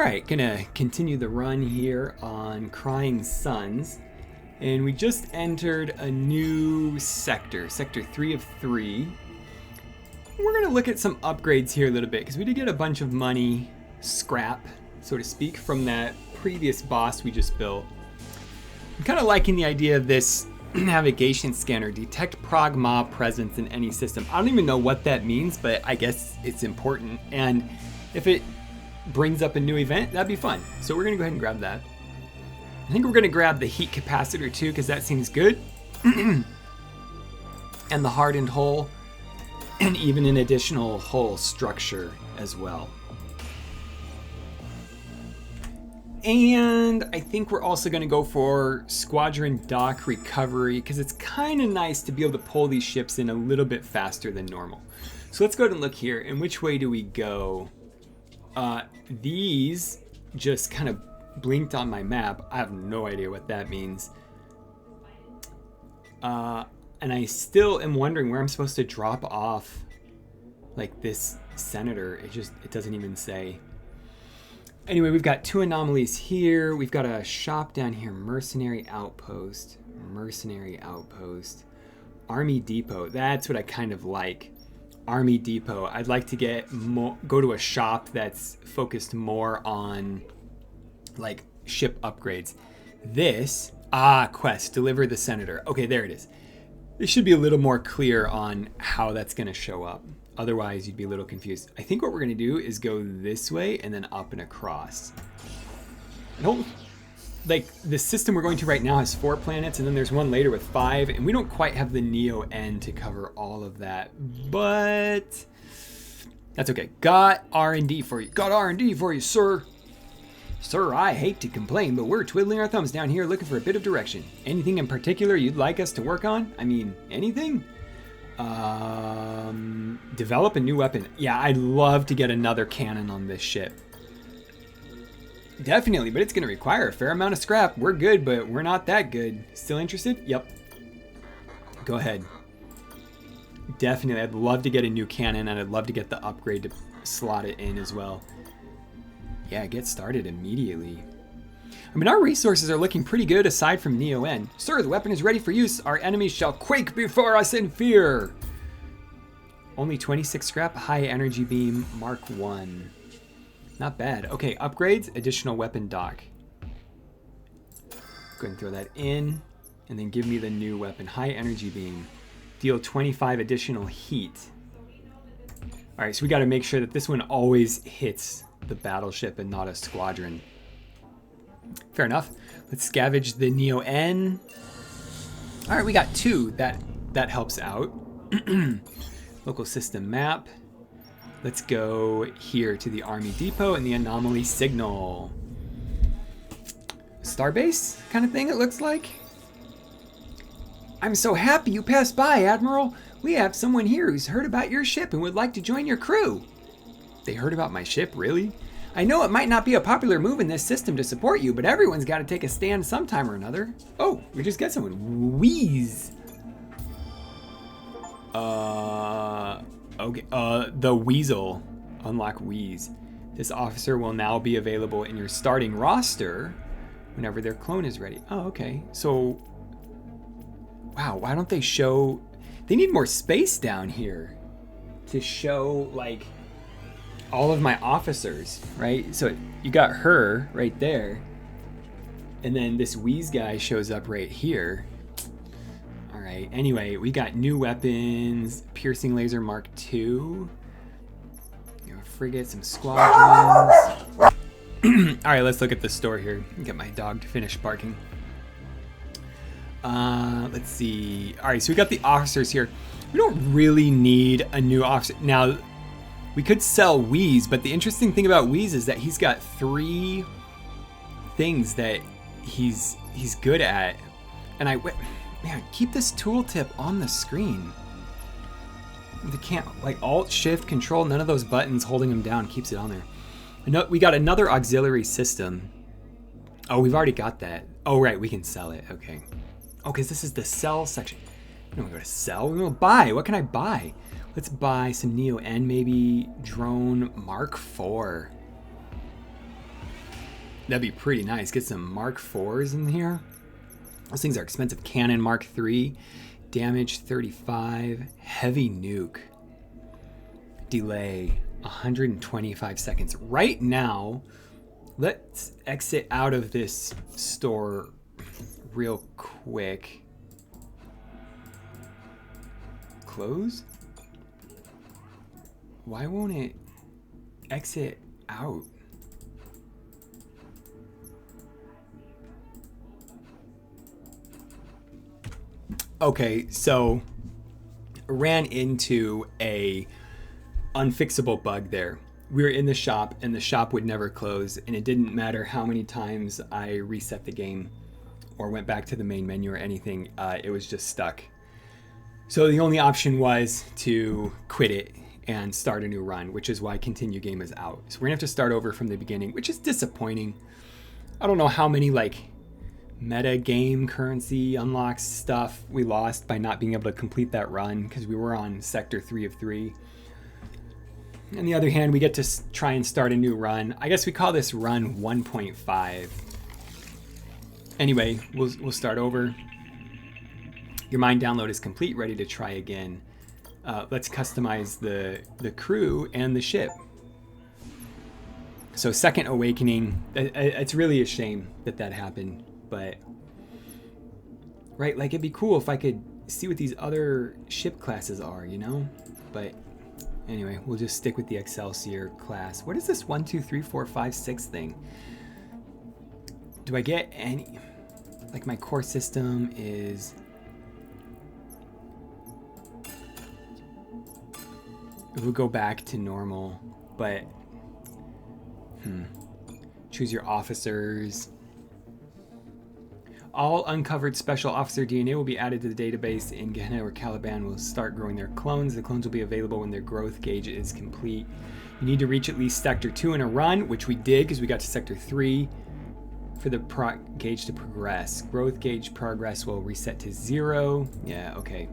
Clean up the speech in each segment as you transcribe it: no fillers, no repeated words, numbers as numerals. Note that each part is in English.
Alright, gonna continue the run here on Crying Suns. And we just entered a new sector, Sector 3 of 3. We're gonna look at some upgrades here a little bit, because we did get a bunch of money, scrap, so to speak, from that previous boss we just built. I'm kind of liking the idea of this navigation scanner, detect prog mob presence in any system. I don't even know what that means, but I guess it's important. And if it brings up a new event, that'd be fun. So we're gonna go ahead and grab that. I think we're gonna grab the heat capacitor too, because that seems good. And the hardened hull, and even an additional hull structure as well. And I think we're also gonna go for squadron dock recovery, because it's kind of nice to be able to pull these ships in a little bit faster than normal. So let's go ahead and look here. And which way do we go? These just kind of blinked on my map. I have no idea what that means. And I still am wondering where I'm supposed to drop off like this senator. It doesn't even say. Anyway, we've got two anomalies here. We've got a shop down here, mercenary outpost, army depot. That's what I kind of like. Army depot. I'd like to go to a shop that's focused more on like ship upgrades. This quest, deliver the senator. Okay, there it is. This should be a little more clear on how that's going to show up. Otherwise, you'd be a little confused. I think what we're going to do is go this way and then up and across. Nope. Like, the system we're going to right now has 4 planets, and then there's one later with 5, and we don't quite have the Neo N to cover all of that, but that's okay. Got R&D for you. Got R&D for you, sir. Sir, I hate to complain, but we're twiddling our thumbs down here looking for a bit of direction. Anything in particular you'd like us to work on? I mean, anything? Develop a new weapon. Yeah, I'd love to get another cannon on this ship. Definitely, but it's going to require a fair amount of scrap. We're good, but we're not that good. Still interested? Yep. Go ahead. Definitely, I'd love to get a new cannon, and I'd love to get the upgrade to slot it in as well. Yeah, get started immediately. I mean, our resources are looking pretty good aside from Neo N. Sir, the weapon is ready for use. Our enemies shall quake before us in fear. Only 26 scrap, high energy beam, Mark 1. Not bad. Okay, upgrades, additional weapon dock. Go ahead and throw that in, and then give me the new weapon, high energy beam. Deal 25 additional heat. All right, so we got to make sure that this one always hits the battleship and not a squadron. Fair enough. Let's scavenge the Neo N. All right, we got 2. That helps out. Local system map. Let's go here to the Army Depot and the anomaly signal. Starbase kind of thing, it looks like. I'm so happy you passed by, Admiral. We have someone here who's heard about your ship and would like to join your crew. They heard about my ship, really? I know it might not be a popular move in this system to support you, but everyone's got to take a stand sometime or another. Oh, we just got someone. Wheeze. Okay, the Weasel. Unlock Wheeze. This officer will now be available in your starting roster whenever their clone is ready. Oh, okay. So, wow, why don't they show... They need more space down here to show, like, all of my officers, right? So you got her right there. And then this Wheeze guy shows up right here. All right, anyway, we got new weapons, piercing laser Mark II. Frigate, some squadrons. All right, let's look at the store here. Get my dog to finish barking. Let's see. All right, so we got the officers here. We don't really need a new officer. Now, we could sell Wheeze, but the interesting thing about Wheeze is that he's got 3 things that he's good at. And man, keep this tooltip on the screen. They can't, like, Alt, Shift, Control, none of those buttons holding him down keeps it on there. We got another auxiliary system. Oh, we've already got that. Oh, right, we can sell it. Okay. Oh, because this is the sell section. We don't want to go to sell. We want to buy. What can I buy? Let's buy some Neo N, maybe drone Mark IV. That'd be pretty nice. Get some Mark IVs in here. Those things are expensive. Cannon Mark III. Damage 35. Heavy nuke. Delay 125 seconds. Right now, let's exit out of this store real quick. Close? Why won't it exit out? Okay, so ran into a unfixable bug there. We were in the shop and the shop would never close, and it didn't matter how many times I reset the game or went back to the main menu or anything, it was just stuck. So the only option was to quit it and start a new run, which is why continue game is out. So we're gonna have to start over from the beginning, which is disappointing. I don't know how many like meta game currency unlocks stuff we lost by not being able to complete that run because we were on sector 3 of 3. On the other hand, we get to try and start a new run. I guess we call this run 1.5. Anyway, we'll start over. Your mine download is complete, ready to try again. Let's customize the crew and the ship. So second awakening, it's really a shame that happened, but right, like it'd be cool if I could see what these other ship classes are, you know? But anyway, we'll just stick with the Excelsior class. What is this 1, 2, 3, 4, 5, 6 thing? Do I get any, like my core system is, it would go back to normal, but choose your officers. All uncovered special officer DNA will be added to the database in Gehenna, where Caliban will start growing their clones. The clones will be available when their growth gauge is complete. You need to reach at least sector 2 in a run, which we did because we got to sector 3 for the gauge to progress. Growth gauge progress will reset to 0. Yeah, okay.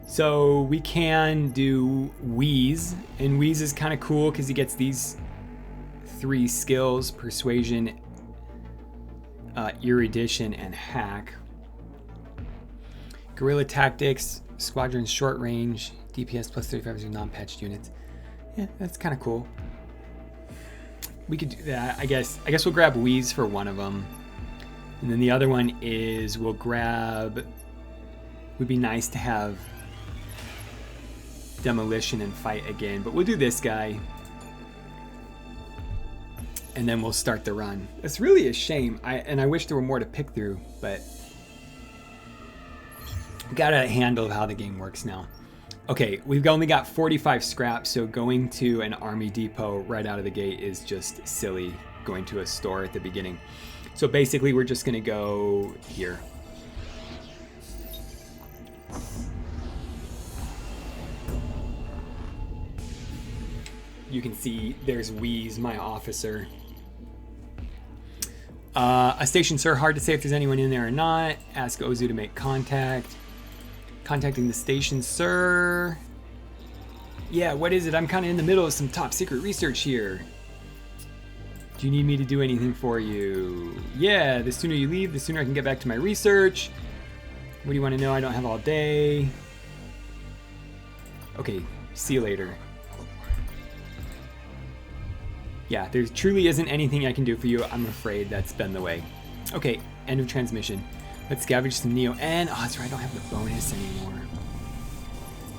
So we can do Wheeze, and Wheeze is kind of cool because he gets these 3 skills: Persuasion, Erudition, and Hack. Guerrilla Tactics, Squadron's short range, DPS plus 35% non-patched units. Yeah, that's kind of cool. We could do that. I guess we'll grab Wheeze for one of them, and then the other one is we'll grab. Would be nice to have Demolition and Fight again, but we'll do this guy. And then we'll start the run. It's really a shame. I wish there were more to pick through, but got a handle of how the game works now. Okay, we've only got 45 scraps, so going to an army depot right out of the gate is just silly, going to a store at the beginning. So basically we're just gonna go here. You can see there's Wheeze, my officer. A station, sir. Hard to say if there's anyone in there or not. Ask Ozu to make contact. Contacting the station, sir. Yeah, what is it? I'm kind of in the middle of some top secret research here. Do you need me to do anything for you? Yeah, the sooner you leave, the sooner I can get back to my research. What do you want to know? I don't have all day. Okay, see you later. Yeah, there truly isn't anything I can do for you. I'm afraid that's been the way. Okay, end of transmission. Let's scavenge some Neo. And, oh, that's right, I don't have the bonus anymore.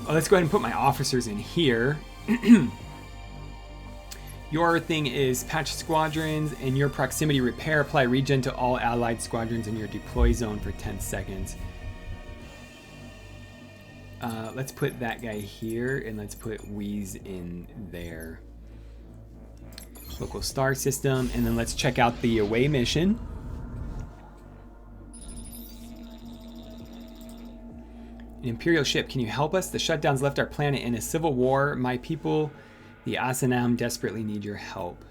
Oh, let's go ahead and put my officers in here. Your thing is patch squadrons and your proximity repair. Apply regen to all allied squadrons in your deploy zone for 10 seconds. Let's put that guy here, and let's put Wheeze in there. Local star system, and then let's check out the away mission. An Imperial ship, can you help us? The shutdowns left our planet in a civil war. My people, the Asanam, desperately need your help.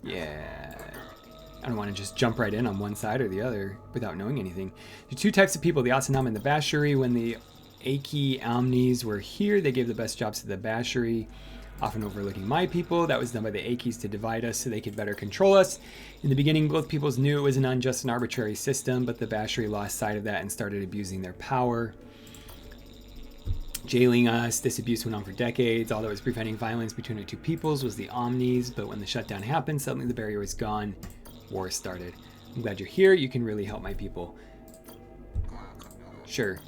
Yeah. I don't want to just jump right in on one side or the other without knowing anything. There are 2 types of people, the Asanam and the Bashuri. When the Aki Omnis were here. They gave the best jobs to the Bashery, often overlooking my people. That was done by the Akis to divide us so they could better control us. In the beginning, both peoples knew it was an unjust and arbitrary system, but the Bashery lost sight of that and started abusing their power. Jailing us. This abuse went on for decades. All that was preventing violence between the two peoples was the Omnis, but when the shutdown happened, suddenly the barrier was gone. War started. I'm glad you're here. You can really help my people. Sure.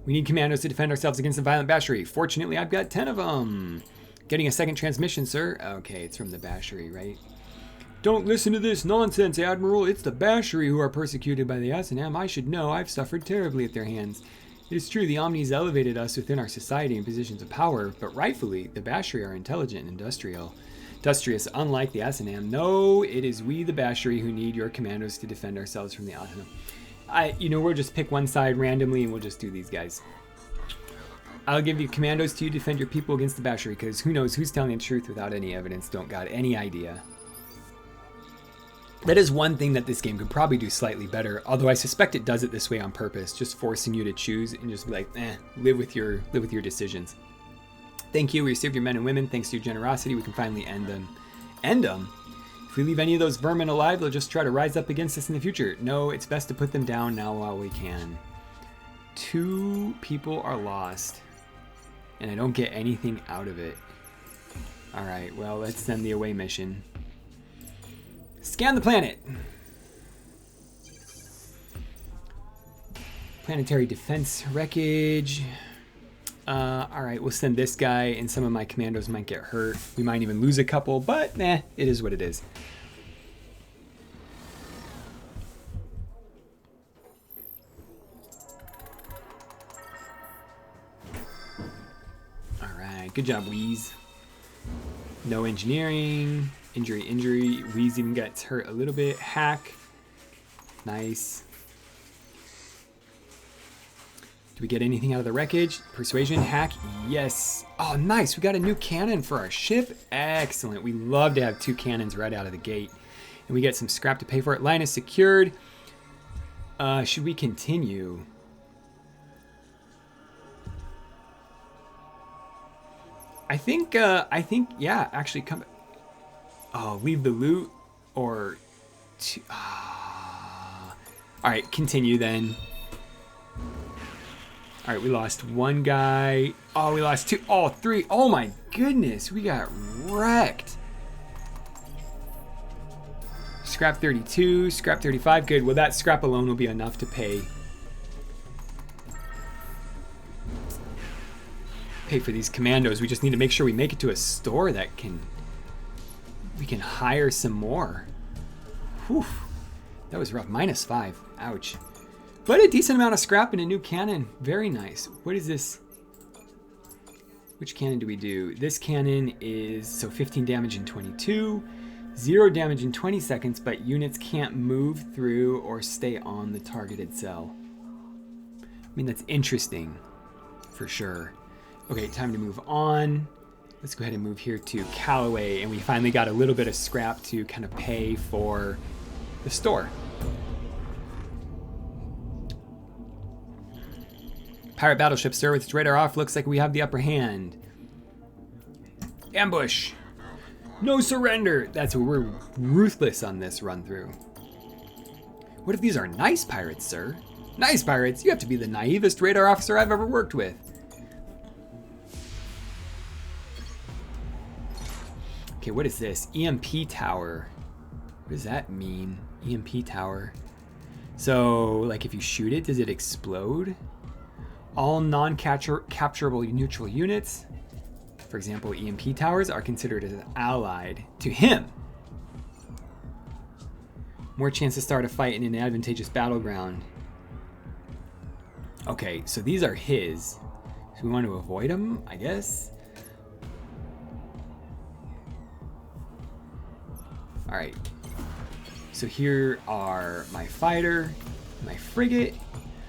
We need commandos to defend ourselves against the violent Bashery. Fortunately, I've got 10 of them. Getting a second transmission, sir. Okay, it's from the Bashery, right? Don't listen to this nonsense, Admiral. It's the Bashery who are persecuted by the S&M. I should know. I've suffered terribly at their hands. It is true the Omnis elevated us within our society in positions of power, but rightfully, the Bashery are intelligent and industrious, unlike the S&M. No, it is we, the Bashery, who need your commandos to defend ourselves from the S&M. We'll just pick one side randomly and we'll just do these guys. I'll give you commandos to defend your people against the Bashery, because who knows who's telling the truth without any evidence. Don't got any idea. That is one thing that this game could probably do slightly better, although I suspect it does it this way on purpose, just forcing you to choose and just be like, live with your decisions. Thank you. We saved your men and women. Thanks to your generosity, we can finally end them. End them? If we leave any of those vermin alive, they'll just try to rise up against us in the future. No, it's best to put them down now while we can. 2 people are lost, and I don't get anything out of it. Alright, well, let's send the away mission. Scan the planet! Planetary defense wreckage. Alright, we'll send this guy, and some of my commandos might get hurt. We might even lose a couple, but it is what it is. Alright, good job, Wheeze. No engineering. Injury. Wheeze even gets hurt a little bit. Hack. Nice. Do we get anything out of the wreckage? Persuasion, hack, yes. Oh, nice. We got a new cannon for our ship. Excellent. We love to have 2 cannons right out of the gate. And we get some scrap to pay for it. Line is secured. Should we continue? I think, yeah, actually come. Oh, leave the loot or. All right, continue then. All right, we lost 1 guy. Oh, we lost 2. Oh, 3. Oh my goodness, we got wrecked. Scrap 32, scrap 35. Good. Well, that scrap alone will be enough to pay for these commandos. We just need to make sure we make it to a store that we can hire some more. Whew. That was rough. -5. Ouch. But a decent amount of scrap and a new cannon. Very nice. What is this? Which cannon do we do? This cannon is, so 15 damage in 22, 0 damage in 20 seconds, but units can't move through or stay on the targeted cell. I mean, that's interesting, for sure. Okay, time to move on. Let's go ahead and move here to Callaway, and we finally got a little bit of scrap to kind of pay for the store. Pirate battleship, sir, with its radar off, looks like we have the upper hand. Ambush. No surrender. That's what we're ruthless on this run through. What if these are nice pirates, sir? Nice pirates? You have to be the naivest radar officer I've ever worked with. Okay, what is this? EMP tower. What does that mean? EMP tower. So, like if you shoot it, does it explode? All non-capturable neutral units, for example, EMP towers, are considered as allied to him. More chance to start a fight in an advantageous battleground. Okay, so these are his. So we want to avoid them, I guess. All right. So here are my fighter, my frigate.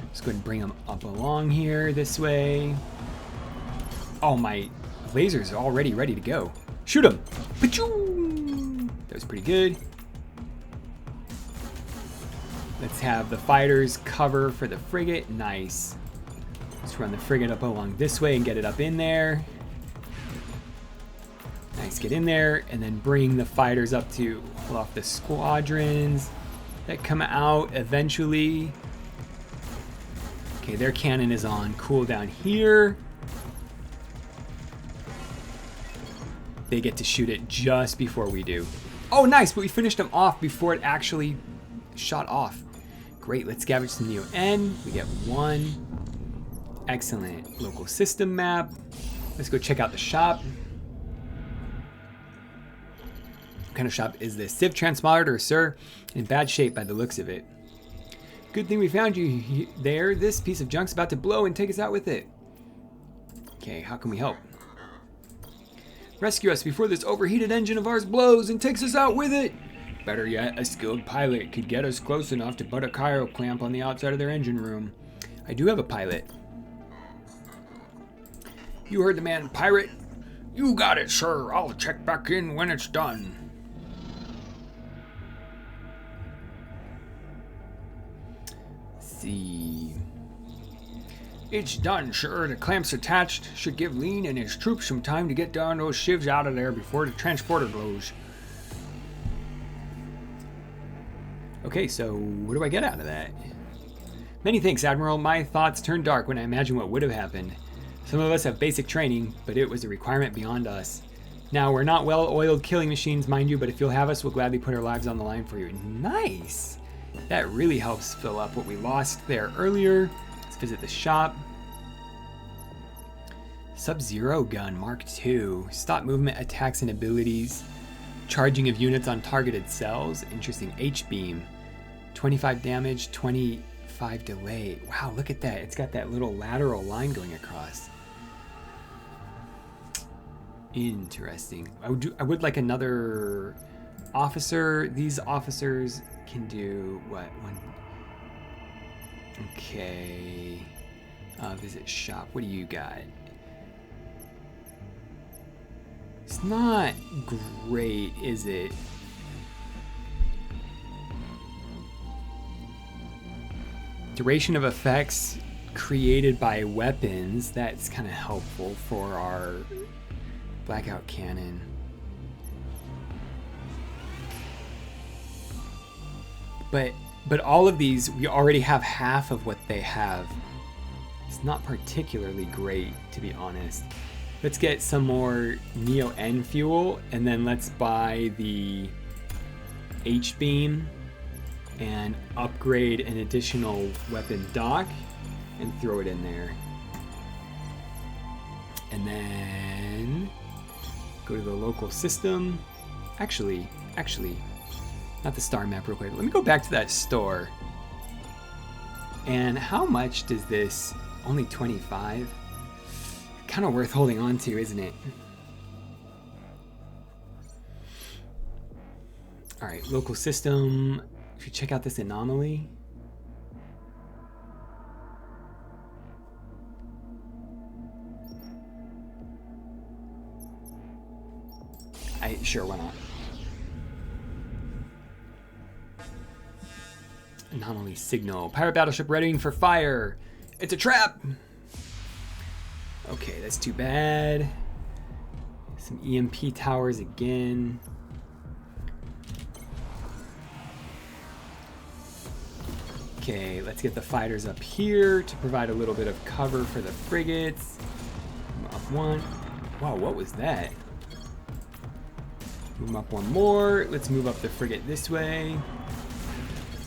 Let's go ahead and bring them up along here this way. Oh, my lasers are already ready to go. Shoot them! That was pretty good. Let's have the fighters cover for the frigate. Nice. Let's run the frigate up along this way and get it up in there. Nice, get in there, and then bring the fighters up to hold off the squadrons that come out eventually. Okay, their cannon is on cooldown here. They get to shoot it just before we do. Oh, nice, but we finished them off before it actually shot off. Great, let's scavenge some Neo N. We get 1. Excellent. Local system map. Let's go check out the shop. What kind of shop is this? Civ Transponder, sir. In bad shape by the looks of it. Good thing we found you there. This piece of junk's about to blow and take us out with it. Okay, how can we help? Rescue us before this overheated engine of ours blows and takes us out with it. Better yet, a skilled pilot could get us close enough to put a cryo clamp on the outside of their engine room. I do have a pilot. You heard the man, pirate. You got it, sir. I'll check back in when it's done. See. It's done, sure. The clamp's attached. Should give Lean and his troops some time to get down those shivs out of there before the transporter blows. Okay, so what do I get out of that? Many thanks, Admiral. My thoughts turn dark when I imagine what would have happened. Some of us have basic training, but it was a requirement beyond us. Now, we're not well-oiled killing machines, mind you, but if you'll have us, we'll gladly put our lives on the line for you. Nice! That really helps fill up what we lost there earlier. Let's visit the shop. Sub-Zero gun, Mark II. Stop movement, attacks, and abilities. Charging of units on targeted cells. Interesting. H-beam. 25 damage, 25 delay. Wow, look at that. It's got that little lateral line going across. Interesting. I would like another officer. These officers can do what? One. Okay. Visit shop. What do you got? It's not great, is it? Duration of effects created by weapons. That's kind of helpful for our blackout cannon. But all of these, we already have half of what they have. It's not particularly great, to be honest. Let's get some more Neo N fuel, and then let's buy the H-beam and upgrade an additional weapon dock and throw it in there. And then go to the local system. Actually, not the star map real quick. Let me go back to that store. And how much does this? Only 25? Kind of worth holding on to, isn't it? All right, local system. If you check out this anomaly. Sure, why not? Anomaly signal. Pirate battleship readying for fire. It's a trap. Okay, that's too bad. Some EMP towers again. Okay, let's get the fighters up here to provide a little bit of cover for the frigates. Up one. Wow, what was that? Move them up one more. Let's move up the frigate this way.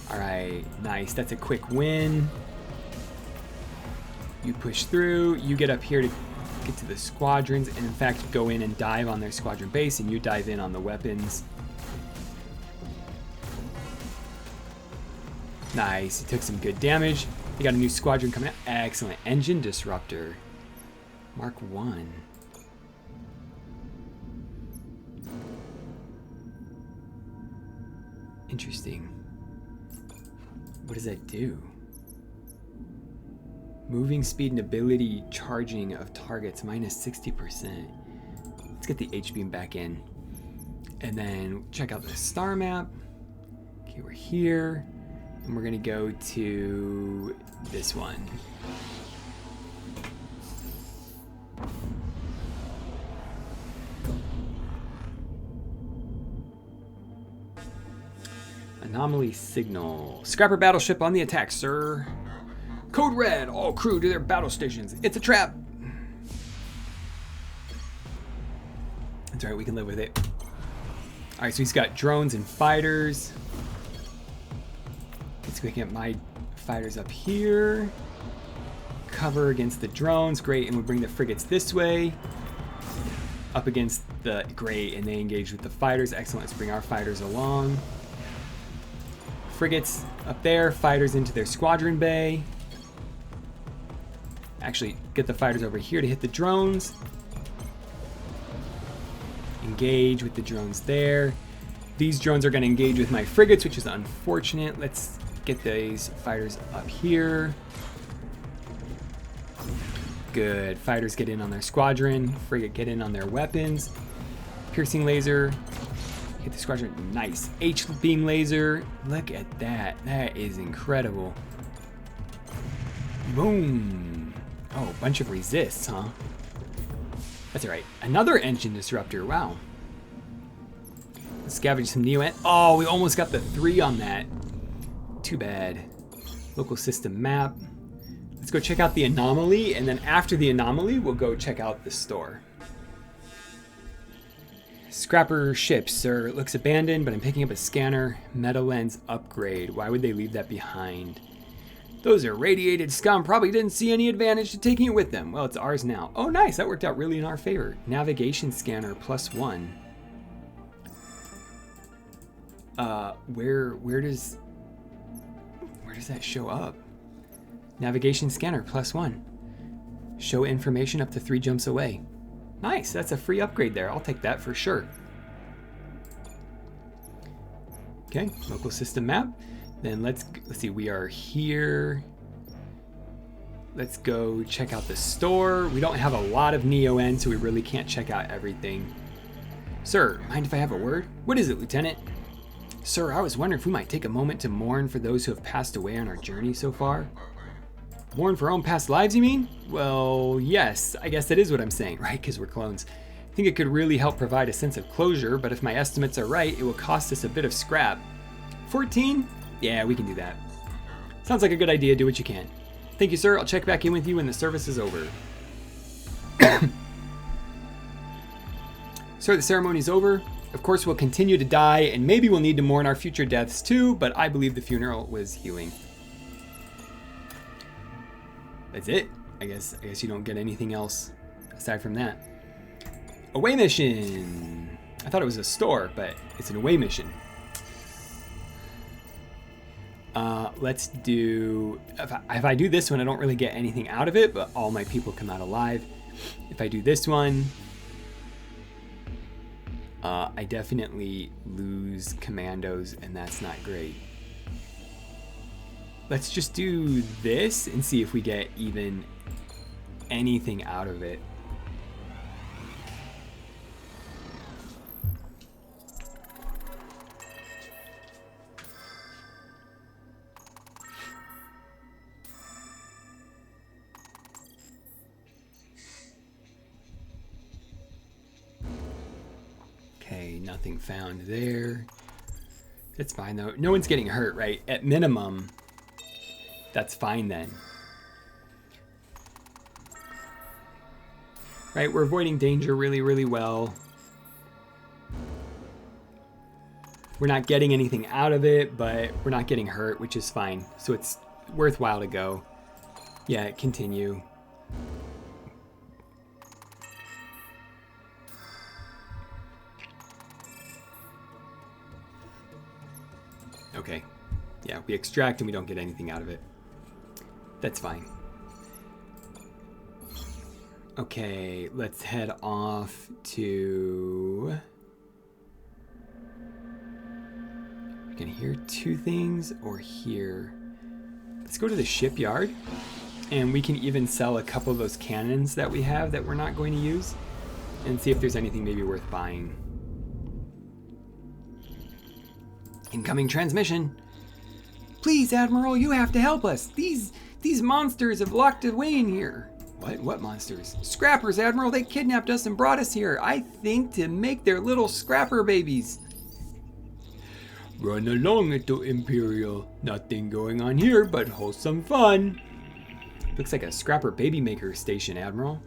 All right, nice. That's a quick win. You push through. You get up here to get to the squadrons, and in fact, go in and dive on their squadron base, and you dive in on the weapons. Nice. It took some good damage. They got a new squadron coming out. Excellent. Engine disruptor. Mark 1. Interesting. What does that do? Moving speed and ability charging of targets minus 60%. Let's get the H-beam back in. And then check out the star map. Okay, we're here. And we're gonna go to this one. Anomaly signal. Scrapper battleship on the attack, sir. Code red. All crew to their battle stations. It's a trap. That's right, we can live with it. All right, so he's got drones and fighters. Let's go get my fighters up here. Cover against the drones. Great, and we'll bring the frigates this way. Up against the... Great, and they engage with the fighters. Excellent, let's bring our fighters along. Frigates up there, fighters into their squadron bay. Actually, get the fighters over here to hit the drones. Engage with the drones there. These drones are going to engage with my frigates, which is unfortunate. Let's get these fighters up here. Good. Fighters get in on their squadron. Frigate get in on their weapons. Piercing laser. Hit the squadron. Nice. H-beam laser. Look at that. That is incredible. Boom. Oh, a bunch of resists, huh? That's all right. Another engine disruptor. Wow. Let's scavenge some Neo. Oh, we almost got the 3 on that. Too bad. Local system map. Let's go check out the anomaly, and then after the anomaly, we'll go check out the store. Scrapper ship, sir. It looks abandoned, but I'm picking up a scanner. Meta lens upgrade. Why would they leave that behind? Those are radiated scum. Probably didn't see any advantage to taking it with them. Well, it's ours now. Oh, nice. That worked out really in our favor. Navigation scanner +1. Where does that show up? Navigation scanner +1. Show information up to 3 jumps away. Nice, that's a free upgrade there. I'll take that for sure. Okay, local system map. Then let's see, we are here. Let's go check out the store. We don't have a lot of Neo-N, so we really can't check out everything. Sir, mind if I have a word? What is it, Lieutenant? Sir, I was wondering if we might take a moment to mourn for those who have passed away on our journey so far. Mourn for our own past lives, you mean? Well, yes, I guess that is what I'm saying, right? Because we're clones. I think it could really help provide a sense of closure, but if my estimates are right, it will cost us a bit of scrap. 14? Yeah, we can do that. Sounds like a good idea. Do what you can. Thank you, sir. I'll check back in with you when the service is over. Sir, the ceremony's over. Of course, we'll continue to die, and maybe we'll need to mourn our future deaths too, but I believe the funeral was healing. That's it. I guess you don't get anything else aside from that. Away mission. I thought it was a store, but it's an away mission. Let's do... If I do this one, I don't really get anything out of it, but all my people come out alive. If I do this one, I definitely lose commandos, and that's not great. Let's just do this and see if we get even anything out of it. Okay, nothing found there. It's fine though. No one's getting hurt, right? At minimum, that's fine then. Right, we're avoiding danger really, really well. We're not getting anything out of it, but we're not getting hurt, which is fine. So it's worthwhile to go. Yeah, continue. Okay. Yeah, we extract and we don't get anything out of it. That's fine. Okay, let's head off to... We can hear 2 things or here. Let's go to the shipyard, and we can even sell a couple of those cannons that we have that we're not going to use, and see if there's anything maybe worth buying. Incoming transmission. Please, Admiral, you have to help us. These monsters have locked away in here. What monsters? Scrappers, Admiral. They kidnapped us and brought us here. I think to make their little scrapper babies. Run along, little Imperial. Nothing going on here but wholesome fun. Looks like a scrapper baby maker station, Admiral.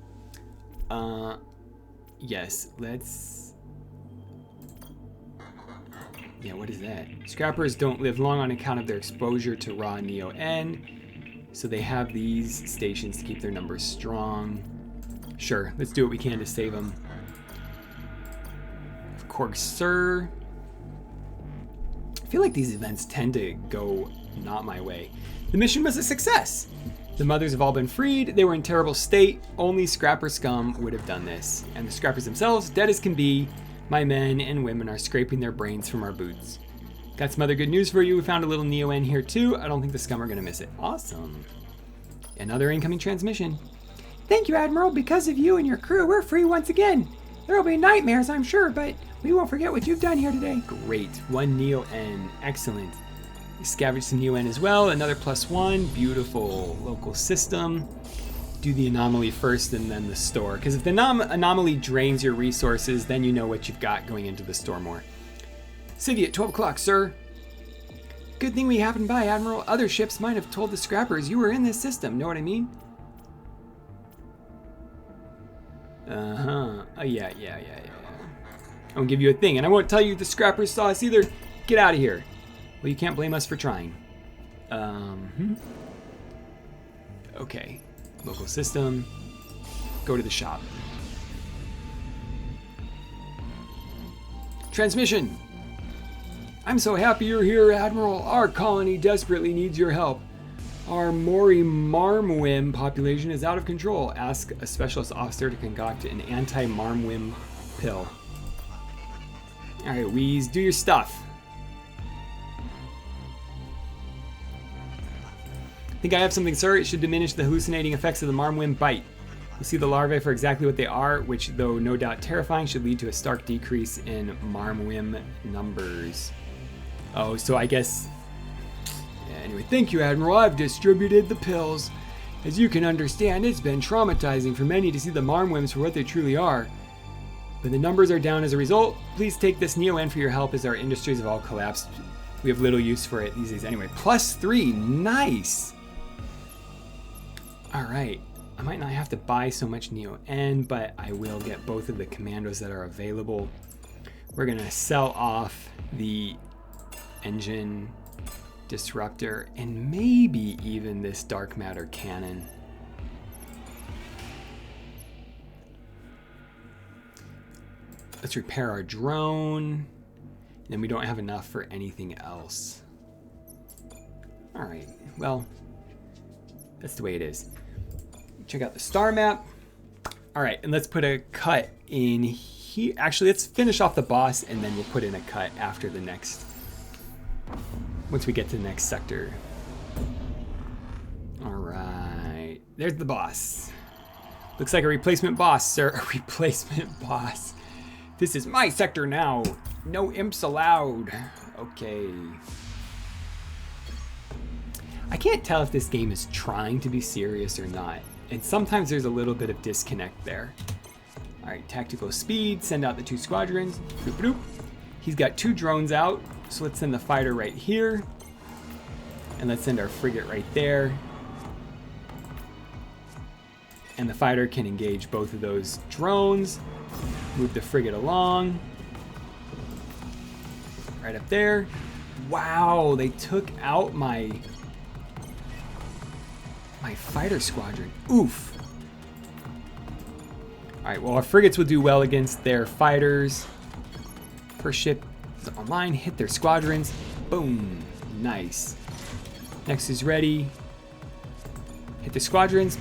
Yes, let's... Yeah, what is that? Scrappers don't live long on account of their exposure to raw Neo-N, so they have these stations to keep their numbers strong. Sure, let's do what we can to save them. Of course, sir. I feel like these events tend to go not my way. The mission was a success. The mothers have all been freed. They were in terrible state. Only scrapper scum would have done this. And the scrappers themselves, dead as can be. My men and women are scraping their brains from our boots. Got some other good news for you. We found a little Neo-N here too. I don't think the scum are going to miss it. Awesome. Another incoming transmission. Thank you, Admiral. Because of you and your crew, we're free once again. There will be nightmares, I'm sure, but we won't forget what you've done here today. Great. 1 Neo-N. Excellent. We scavenged some Neo-N as well. Another +1. Beautiful. Local system. Do the anomaly first and then the store. Because if the anomaly drains your resources, then you know what you've got going into the store more. City at 12 o'clock, sir. Good thing we happened by, Admiral. Other ships might have told the scrappers you were in this system. Know what I mean? Uh-huh. Oh, yeah. I won't give you a thing, and I won't tell you the scrappers saw us either. Get out of here. Well, you can't blame us for trying. Okay. Local system. Go to the shop. Transmission! I'm so happy you're here, Admiral. Our colony desperately needs your help. Our Mori Marmwim population is out of control. Ask a specialist officer to concoct an anti-Marmwim pill. Alright, Wheeze, do your stuff. I think I have something, sir. It should diminish the hallucinating effects of the Marmwim bite. You'll see the larvae for exactly what they are, which, though no doubt terrifying, should lead to a stark decrease in Marmwim numbers. Oh, so I guess... Yeah, anyway, thank you, Admiral. I've distributed the pills. As you can understand, it's been traumatizing for many to see the Marmwims for what they truly are. But the numbers are down as a result. Please take this Neo-N for your help as our industries have all collapsed. We have little use for it these days. Anyway, +3. Nice! Alright. I might not have to buy so much Neo-N, but I will get both of the commandos that are available. We're going to sell off the engine disruptor and maybe even this dark matter cannon. Let's repair our drone. Then we don't have enough for anything else. Alright, well, that's the way it is. Check out the star map. Alright, and let's put a cut in here. Actually, let's finish off the boss and then we'll put in a cut after the next. Once we get to the next sector. Alright, there's the boss. Looks like a replacement boss, sir. A replacement boss. This is my sector now. No imps allowed. Okay. I can't tell if this game is trying to be serious or not. And sometimes there's a little bit of disconnect there. Alright, tactical speed. Send out the 2 squadrons. Bloop, bloop. He's got 2 drones out. So let's send the fighter right here. And let's send our frigate right there. And the fighter can engage both of those drones. Move the frigate along. Right up there. Wow, they took out my fighter squadron. Oof. Alright, well, our frigates will do well against their fighters. First ship is online. Hit their squadrons. Boom. Nice. Next is ready. Hit the squadrons.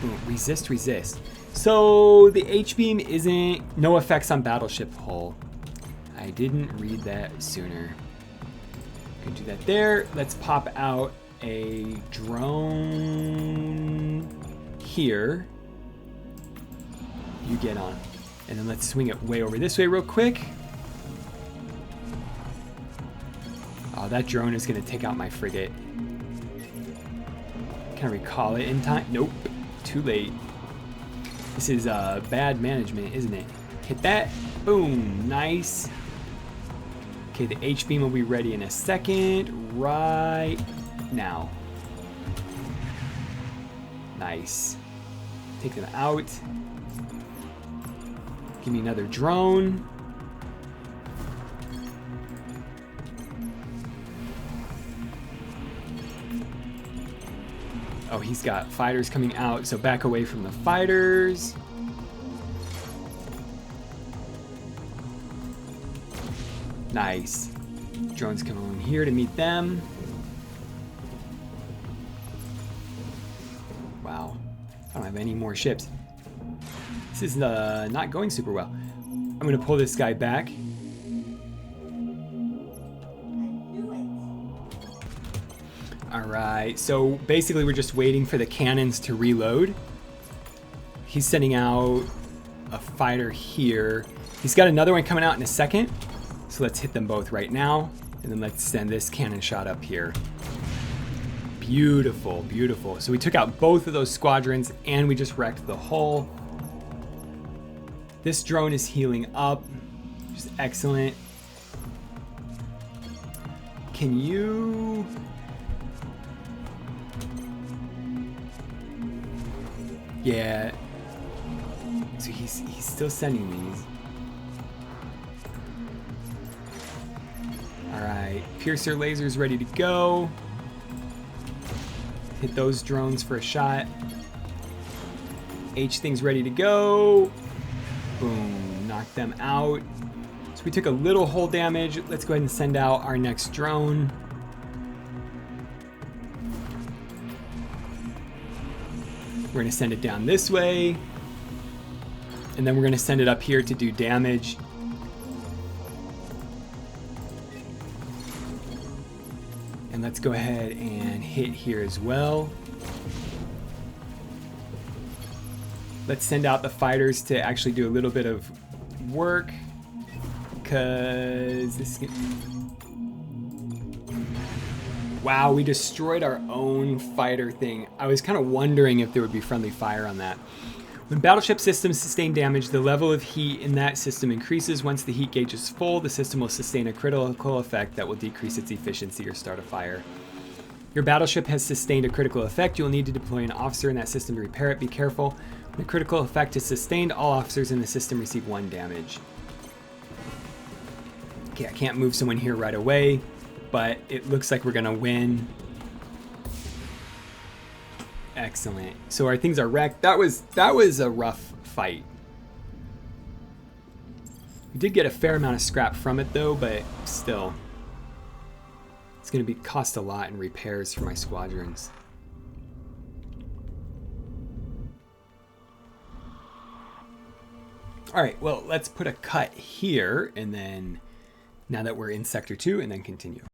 Boom. Resist, resist. So the H-beam isn't... No effects on battleship hull. I didn't read that sooner. Can do that there. Let's pop out a drone here. You get on. And then let's swing it way over this way real quick. Oh, that drone is going to take out my frigate. Can I recall it in time? Nope. Too late. This is bad management, isn't it? Hit that. Boom. Nice. Okay, the H-beam will be ready in a second. Right now. Nice. Take them out. Give me another drone. Oh, he's got fighters coming out, so back away from the fighters. Nice. Drones come on here to meet them. Wow. I don't have any more ships. This is not going super well. I'm going to pull this guy back. Alright, so basically we're just waiting for the cannons to reload. He's sending out a fighter here. He's got another one coming out in a second. So let's hit them both right now. And then let's send this cannon shot up here. Beautiful, beautiful. So we took out both of those squadrons and we just wrecked the hull. This drone is healing up. Just excellent. Can you... Yeah. So he's still sending these. Alright. Piercer lasers ready to go. Hit those drones for a shot. H-thing's ready to go. Boom. Knock them out. So we took a little hull damage. Let's go ahead and send out our next drone. We're going to send it down this way. And then we're going to send it up here to do damage. And let's go ahead and hit here as well. Let's send out the fighters to actually do a little bit of work. Because this is... Wow, we destroyed our own fighter thing. I was kind of wondering if there would be friendly fire on that. When battleship systems sustain damage, the level of heat in that system increases. Once the heat gauge is full, the system will sustain a critical effect that will decrease its efficiency or start a fire. Your battleship has sustained a critical effect. You will need to deploy an officer in that system to repair it. Be careful. When the critical effect is sustained, all officers in the system receive 1 damage. Okay, I can't move someone here right away, but it looks like we're gonna win. Excellent. So our things are wrecked. That was a rough fight. We did get a fair amount of scrap from it though, but still. It's gonna cost a lot in repairs for my squadrons. Alright, well, let's put a cut here, and then now that we're in Sector 2, and then continue.